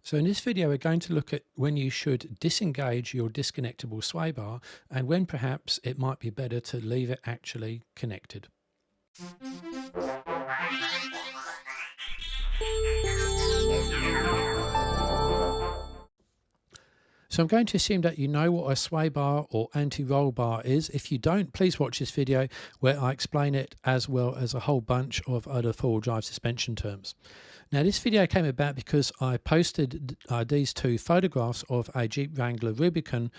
So in this video, we're going to look at when you should disengage your disconnectable sway bar and when perhaps it might be better to leave it actually connected. So I'm going to assume that you know what a sway bar or anti-roll bar is. If you don't, please watch this video where I explain it as well as a whole bunch of other four-wheel drive suspension terms. Now this video came about because I posted these two photographs of a Jeep Wrangler Rubicon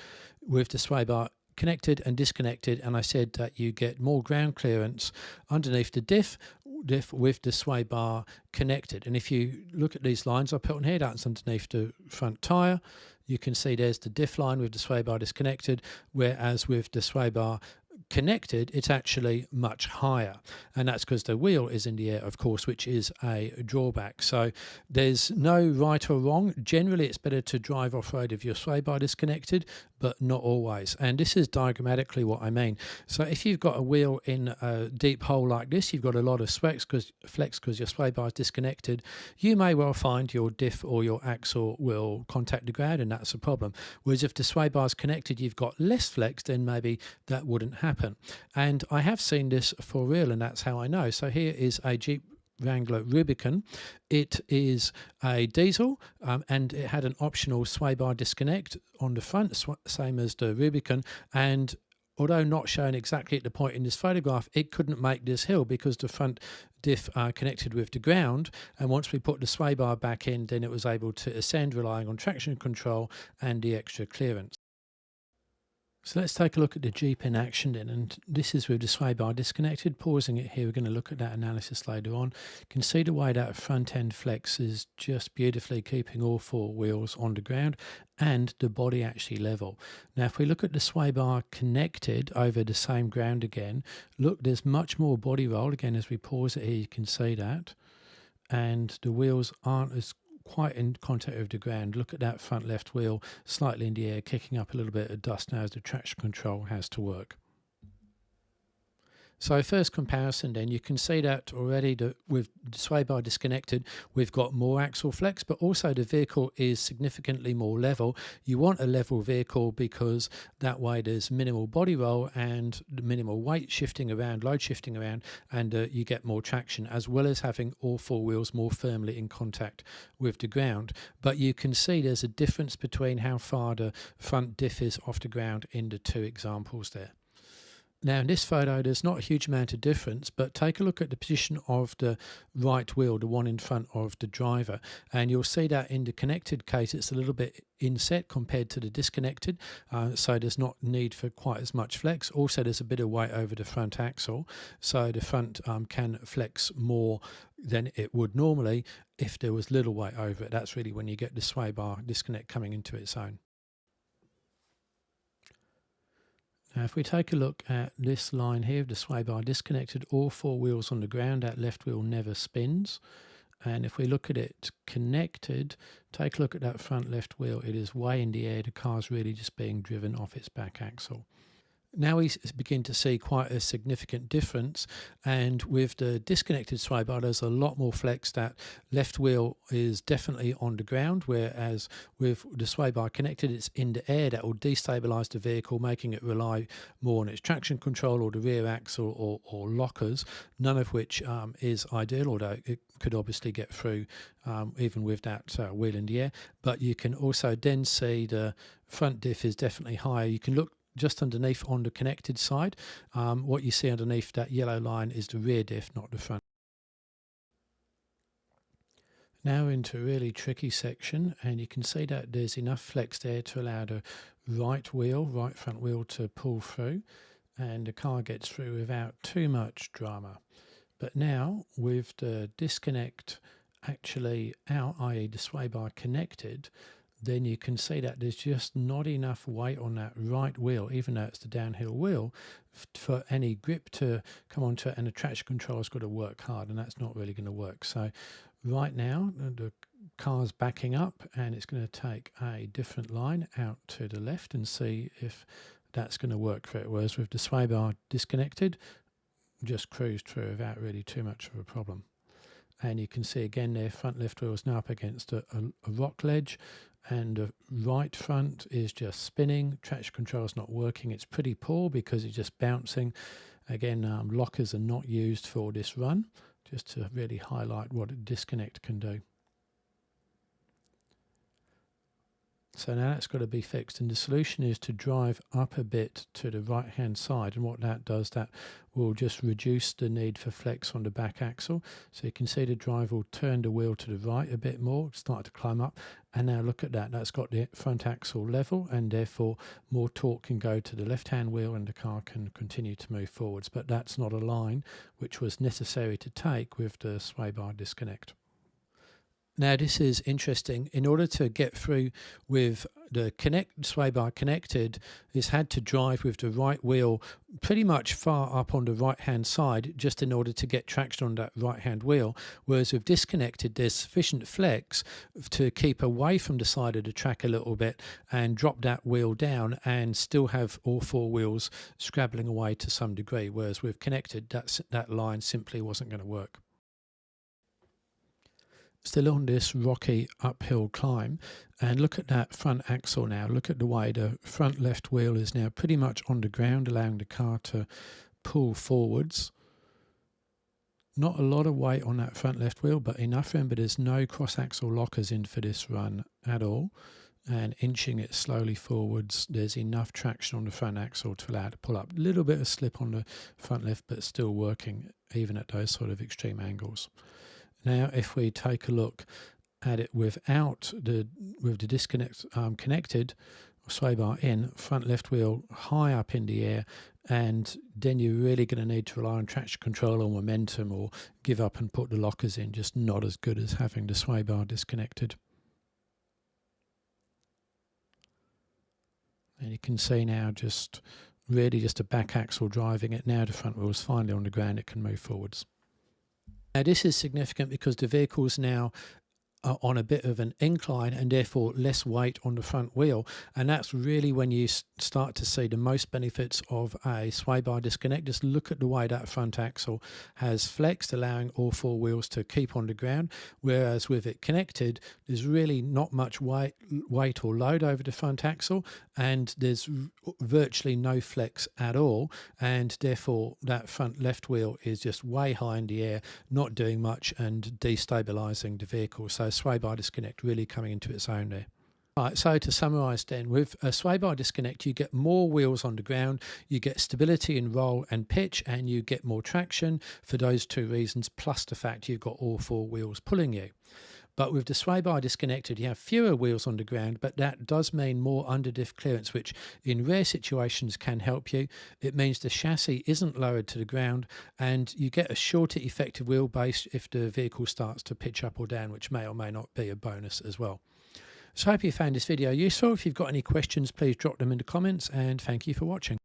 with the sway bar connected and disconnected, and I said that you get more ground clearance underneath the diff with the sway bar connected. And if you look at these lines I put on here, that's underneath the front tyre. You can see there's the diff line with the sway bar disconnected, whereas with the sway bar connected it's actually much higher, and that's because the wheel is in the air, of course, which is a drawback. So there's no right or wrong. Generally it's better to drive off-road if your sway bar disconnected, but not always. And this is diagrammatically what I mean. So if you've got a wheel in a deep hole like this, you've got a lot of flex because your sway bar is disconnected, you may well find your diff or your axle will contact the ground, and that's a problem. Whereas if the sway bar is connected, you've got less flex, then maybe that wouldn't happen. And I have seen this for real, and that's how I know. So here is a Jeep Wrangler Rubicon. It is a diesel and it had an optional sway bar disconnect on the front, same as the Rubicon, and although not shown exactly at the point in this photograph, it couldn't make this hill because the front diff connected with the ground, and once we put the sway bar back in, then it was able to ascend relying on traction control and the extra clearance. So let's take a look at the Jeep in action then, and this is with the sway bar disconnected. Pausing it here, we're going to look at that analysis later on. You can see the way that front end flex is just beautifully keeping all four wheels on the ground and the body actually level. Now if we look at the sway bar connected over the same ground again, look, there's much more body roll. Again, as we pause it here, you can see that, and the wheels aren't as quite in contact with the ground. Look at that front left wheel slightly in the air, kicking up a little bit of dust now as the traction control has to work. So first comparison then, you can see that already with the sway bar disconnected, we've got more axle flex, but also the vehicle is significantly more level. You want a level vehicle because that way there's minimal body roll and minimal weight shifting around, load shifting around, and you get more traction, as well as having all four wheels more firmly in contact with the ground. But you can see there's a difference between how far the front diff is off the ground in the two examples there. Now in this photo there's not a huge amount of difference, but take a look at the position of the right wheel, the one in front of the driver, and you'll see that in the connected case it's a little bit inset compared to the disconnected, so there's not need for quite as much flex. Also there's a bit of weight over the front axle, so the front can flex more than it would normally if there was little weight over it. That's really when you get the sway bar disconnect coming into its own. Now if we take a look at this line here, the sway bar disconnected, all four wheels on the ground, that left wheel never spins. And if we look at it connected, take a look at that front left wheel, it is way in the air, the car's really just being driven off its back axle. Now we begin to see quite a significant difference, and with the disconnected sway bar there's a lot more flex. That left wheel is definitely on the ground, whereas with the sway bar connected it's in the air. That will destabilize the vehicle, making it rely more on its traction control or the rear axle or lockers, none of which is ideal, although it could obviously get through even with that wheel in the air. But you can also then see the front diff is definitely higher. You can look just underneath on the connected side. What you see underneath that yellow line is the rear diff, not the front. Now into a really tricky section, and you can see that there's enough flex there to allow the right front wheel to pull through, and the car gets through without too much drama. But now with the disconnect actually out, i.e. the sway bar connected, then you can see that there's just not enough weight on that right wheel, even though it's the downhill wheel, for any grip to come onto it, and the traction control has got to work hard, and that's not really going to work. So right now the car's backing up, and it's going to take a different line out to the left and see if that's going to work for it, whereas with the sway bar disconnected, just cruised through without really too much of a problem. And you can see again their front left wheel is now up against a rock ledge, and the right front is just spinning. Traction control is not working. It's pretty poor because it's just bouncing. Again, lockers are not used for this run, just to really highlight what a disconnect can do. So now that's got to be fixed, and the solution is to drive up a bit to the right hand side, and what that does, that will just reduce the need for flex on the back axle. So you can see the drive will turn the wheel to the right a bit more, start to climb up, and now look at that, that's got the front axle level, and therefore more torque can go to the left hand wheel and the car can continue to move forwards. But that's not a line which was necessary to take with the sway bar disconnect. Now this is interesting. In order to get through with the sway bar connected, it's had to drive with the right wheel pretty much far up on the right hand side just in order to get traction on that right hand wheel, whereas with disconnected there's sufficient flex to keep away from the side of the track a little bit and drop that wheel down and still have all four wheels scrabbling away to some degree, whereas with connected that line simply wasn't going to work. Still on this rocky uphill climb, and look at that front axle now. Look at the way the front left wheel is now pretty much on the ground, allowing the car to pull forwards. Not a lot of weight on that front left wheel, but enough. Remember, there's no cross axle lockers in for this run at all, and inching it slowly forwards, there's enough traction on the front axle to allow it to pull up. A little bit of slip on the front left, but still working even at those sort of extreme angles. Now, if we take a look at it with the disconnect connected, sway bar in, front left wheel high up in the air, and then you're really going to need to rely on traction control or momentum, or give up and put the lockers in. Just not as good as having the sway bar disconnected. And you can see now just a back axle driving it. Now the front wheel is finally on the ground, it can move forwards. Now this is significant because the vehicle's now on a bit of an incline and therefore less weight on the front wheel, and that's really when you start to see the most benefits of a sway bar disconnect. Just look at the way that front axle has flexed, allowing all four wheels to keep on the ground, whereas with it connected there's really not much weight or load over the front axle, and there's virtually no flex at all, and therefore that front left wheel is just way high in the air, not doing much and destabilizing the vehicle. So sway bar disconnect really coming into its own there. Right, so to summarise then, with a sway bar disconnect you get more wheels on the ground, you get stability in roll and pitch, and you get more traction for those two reasons, plus the fact you've got all four wheels pulling you. But with the sway bar disconnected, you have fewer wheels on the ground, but that does mean more underdiff clearance, which in rare situations can help you. It means the chassis isn't lowered to the ground, and you get a shorter effective wheelbase if the vehicle starts to pitch up or down, which may or may not be a bonus as well. So I hope you found this video useful. If you've got any questions, please drop them in the comments, and thank you for watching.